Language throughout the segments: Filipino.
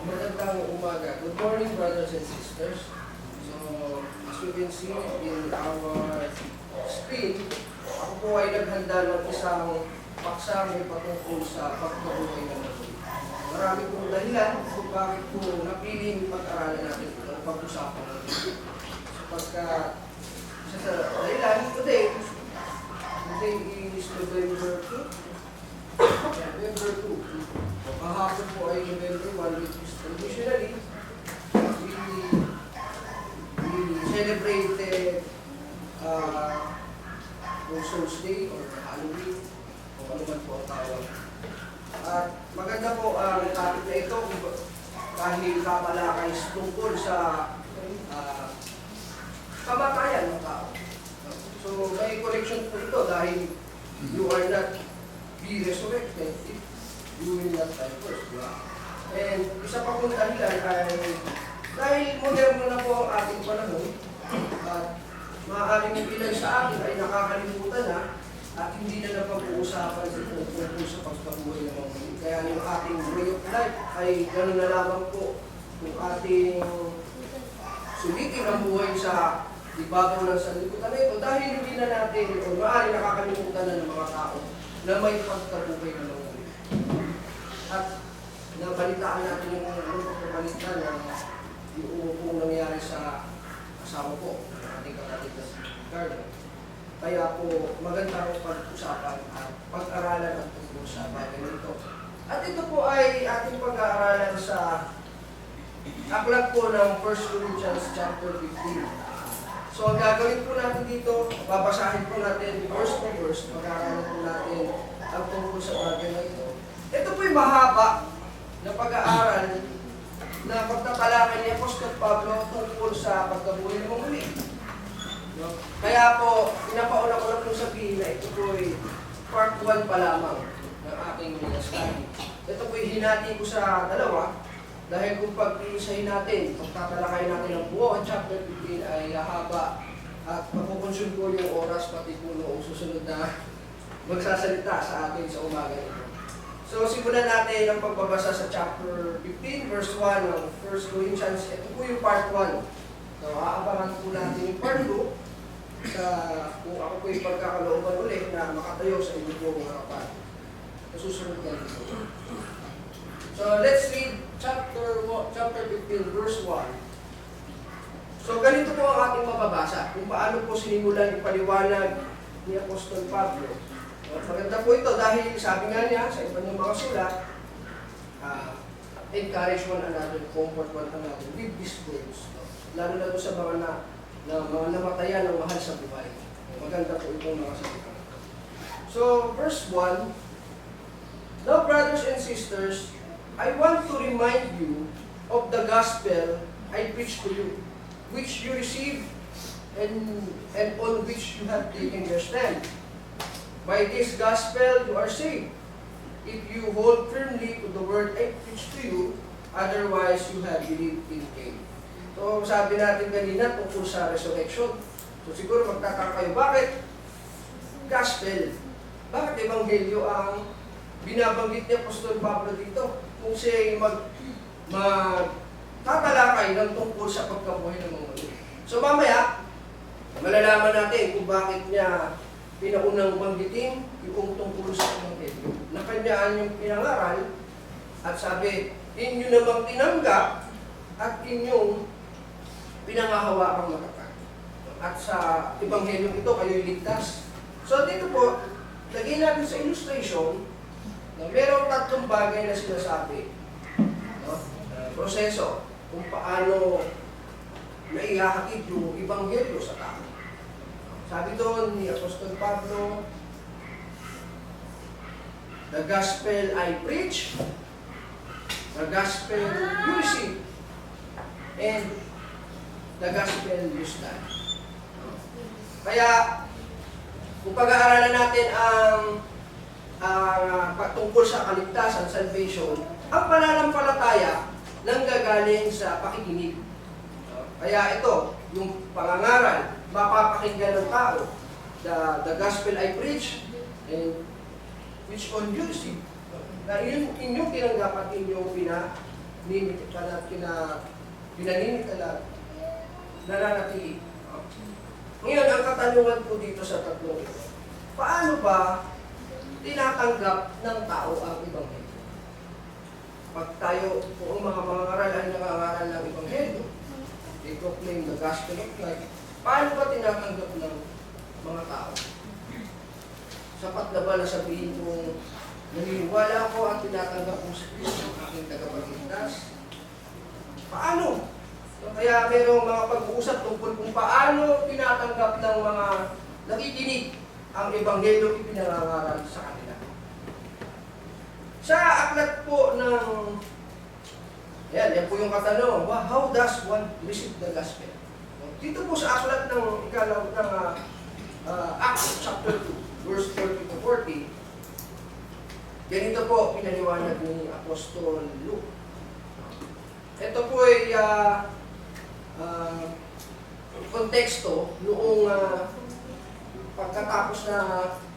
Magandang umaga. Good morning, brothers and sisters. So, as you can see in our screen, ako po ay naghanda ng isang paksang patungkol sa pagkabuhay ng Lord. Marami pong dahilan kung bakit po napiling pag-aralan natin ito ng pag-usapan natin. Sapagkat sa dahilan, today is November 2. November 2. Kahapon po ay November 1, which is traditionally, we celebrated All Souls Day or Halloween, o ano man po ang tawag. At maganda po ang topic na ito dahil kamalakay tungkol sa kamatayan ng tao. So may correction po ito dahil you are not be resurrected if you will not die first. And isa pa pong dahilan ay dahil moderno na po ang ating panahon at maaaring ilan sa atin ay nakakalimutan na at hindi na napag-uusapan tungkol sa pagkabuhay ng mga muli. Kaya yung ating way of life ay gano'n na lamang po yung ating sulitin ang buhay sa ibabaw ng sanlibutan na ito dahil hindi na natin o maaaring nakakalimutan na ng mga tao na may pagkabuhay na mga muli. At nabalitaan natin yung pagkabalitaan na yung kung nangyari sa asawa ko, ating kapatid na si Carlo. Kaya po maganda ang pag-usapan at pag-aralan at tungkol sa bagay nito. At ito po ay ating pag-aaralan sa aklat po ng 1 Corinthians chapter 15. So ang gagawin po natin dito, babasahin po natin verse by verse, pag-aaralan po natin ang tungkol sa bagay na ito. Ito po ay mahaba na pag-aaral na pagtatalakay ni Apostol Pablo tungkol sa pagkabuhay ng mga muli. No? Kaya po, pinapauna ko lang kung sabihin na ito po ay part 1 pa lamang ng aking study. Ito po ay hinati ko sa dalawa dahil kung pag-iisahin natin, pagtatalakay natin ang buo ang chapter 15 ay haba at mapukonsume ko yung oras pati po noong susunod na magsasalita sa atin sa umaga ito. So, simulan natin ang pagbabasa sa chapter 15, verse 1 ng 1 Corinthians. Ito po yung part 1. So, aabangan po natin yung part 2 sa kung ako po yung pagkakalooban ulit na makatayo sa inyo po harapan. Susunod na dito. So, let's read chapter 15, verse 1. So, ganito po ang ating mababasa. Kung paano po sinimulan ipaliwanag ni Apostol Pablo. Maganda po ito dahil sabi nga niya sa iba ng mga sulat, encourage one another, comfort one another with these words. Lalo na sa mga mga namatayan ng mahal sa buhay. Maganda po itong mga salita. So, verse 1, now brothers and sisters, I want to remind you of the gospel I preached to you, which you received and on which you have taken your stand. By this gospel you are saved, if you hold firmly to the word I preach to you, otherwise you have believed in vain. So sabi natin kanina tungkol sa resurrection. So siguro magtataka kayo, bakit gospel? Bakit ebanghelyo ang binabanggit ni Apostol Pablo dito? Kung siya magtatalakay ng tungkol sa pagkabuhay ng mga muli. So mamaya, malalaman natin kung bakit niya pinaunang banggitin yung tungkol sa ebanghelyo. Na kanyaan yung pinangaral at sabi, inyo namang tinanggap at inyong pinangahawakang matatag. At sa ebanghelyo ito, kayo'y ligtas. So dito po, lagyan natin sa illustration na merong tatlong bagay na sinasabi. No? Proseso kung paano naihahatid yung ebanghelyo sa tao. Sabi doon ni Apostol Pablo, the gospel I preach, the gospel you receive, and the gospel you stand. Kaya, kung pag-aaralan natin ang tungkol sa kaligtasan, salvation, ang pananampalataya nanggagaling sa pakikinig. Kaya ito, yung pangangaral, mapapakinggan ng tao, the gospel I preach, and which on you receive. Na inyong tinanggap at inyong pinaninigalan, nananatili. Ngayon, ang katanungan po dito sa tatlong ito, paano ba tinatanggap ng tao ang Ebanghelyo? Pag tayo, kung mga mangangaral ay nangangaral ng Ebanghelyo, they proclaim the gospel of Christ, paano ba tinatanggap ng mga tao? Sapat na ba na sabihin kong naniniwala ako ang tinatanggap ko sa Kristo, aking tagapagligtas? Paano? Kaya mayroong mga pag-uusap tungkol kung paano tinatanggap ng mga nakikinig ang Ebanghelyo ipinangangaral sa kanila. Sa aklat po ng, yan po yung katanungan, how does one receive the gospel? Dito po sa aklat ng Acts chapter 2, verse 30 to 40, ganito po pinaliwanag ni Apostol Luke. Ito po ay konteksto noong pagkatapos na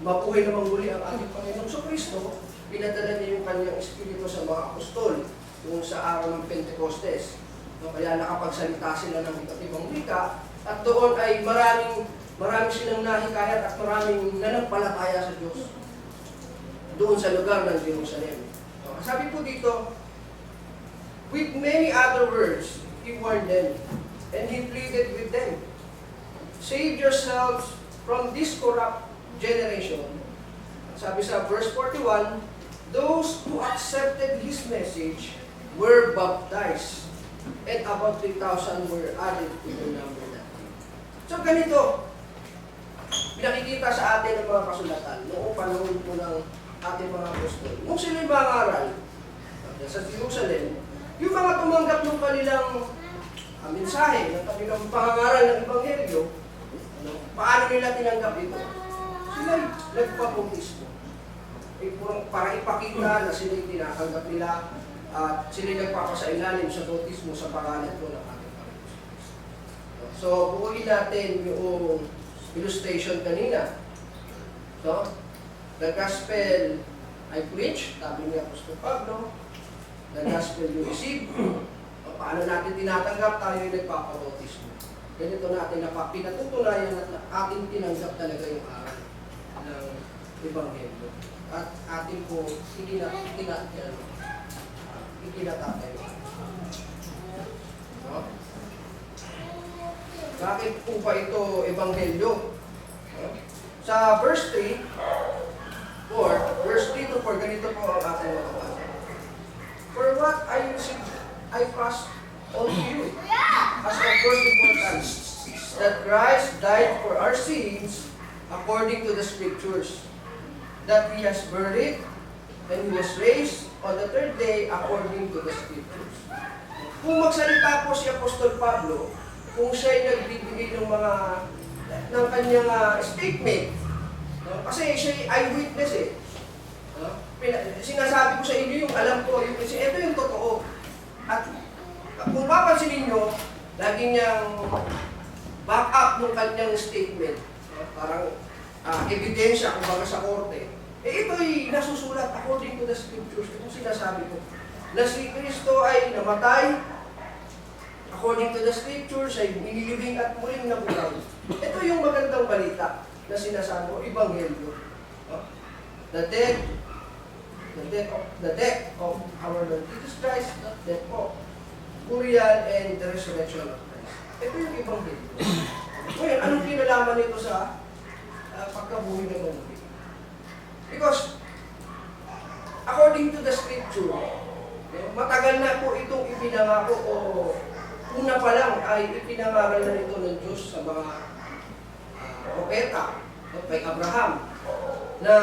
mabuhay na muli ang ating Panginoong Kristo, pinadala niya yung kanyang Espiritu sa mga apostol kung sa araw ng Pentecostes. Kaya nakapagsalita sila ng iba't ibang wika at doon ay maraming silang nahikayat at maraming nanampalataya sa Diyos doon sa lugar ng Jerusalem. Sabi po dito, with many other words, He warned them and He pleaded with them, save yourselves from this corrupt generation. Sabi sa verse 41, those who accepted His message were baptized, and about 3,000 were added to the number that day. So ganito, pinakikita sa atin ang mga kasulatan noong panahon po ng ating mga apostol. Nung sila'y mangaral sa Jerusalem, yung mga tumanggap ng kanilang mensahe, ng kanilang pangangaral ng Ebanghelyo, paano nila tinanggap ito? Sila'y nagpabautismo. Para ipakita na sila'y tinatanggap nila at sila'y nagpapasailalim sa bautismo sa pangalan ko ng ating Panginoon. So, buuin natin yung illustration kanina. So, the gospel I preach, sabi ni Apostol Pablo, the gospel you receive, paano natin tinatanggap, tayo yung nagpapabautismo. Ganito natin na pinatutunayan at ating tinanggap talaga yung aral ng Ebanghelyo. At ating po ikinatatayo. No? Bakit po ba ito Ebanghelyo? No? Sa verse 3 to 4, ganito po ang ating mga. For what I received, I passed on to you as of first importance, that Christ died for our sins according to the Scriptures, that He has buried, and He was raised on the third day according to the Scriptures. Kung magsalita po si Apostol Pablo, kung siya'y nagbibigay ng kanyang statement, no? Kasi siya'y eyewitness eh. No? Sinasabi ko sa inyo yung alam ko, kasi ito yung totoo. At kung papansin ninyo, lagi niyang back up ng kanyang statement. No? Parang ebidensya, kumbaga sa korte. Ito'y nasusulat according to the Scriptures. Kung sinasabi ko, na si Kristo ay namatay, according to the Scriptures, ay inilibing at muling nabuhay. Ito yung magandang balita na sinasabi ko, Ebanghelyo. No? The death of our Lord Jesus Christ, the death of burial and the resurrection of Christ. Ito yung Ebanghelyo. Ngayon, anong kinalaman nito sa pagkabuhay ng muli? Because, according to the Scripture, matagal na po itong ipinangako o una pa lang ay ipinangaral na ito ng Diyos sa mga propeta kay Abraham na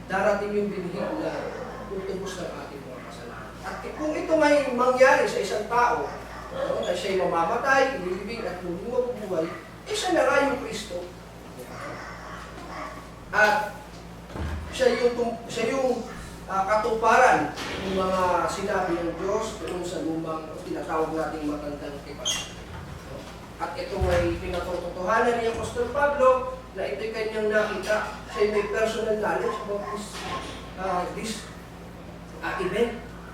darating yung binhig na tutubos ng ating mga kasalanan. At kung ito may mangyari sa isang tao, na siya'y mamamatay, ililibing at muling mabubuhay, siya na nga yung Kristo. At siya yung katuparan ng mga sinabi ng Diyos doon sa lumang tinatawag nating matandang tipan. At ito ay pinatotohanan ni Apostol Pablo na ito'y kanyang nakita. Siya may personal knowledge about this event.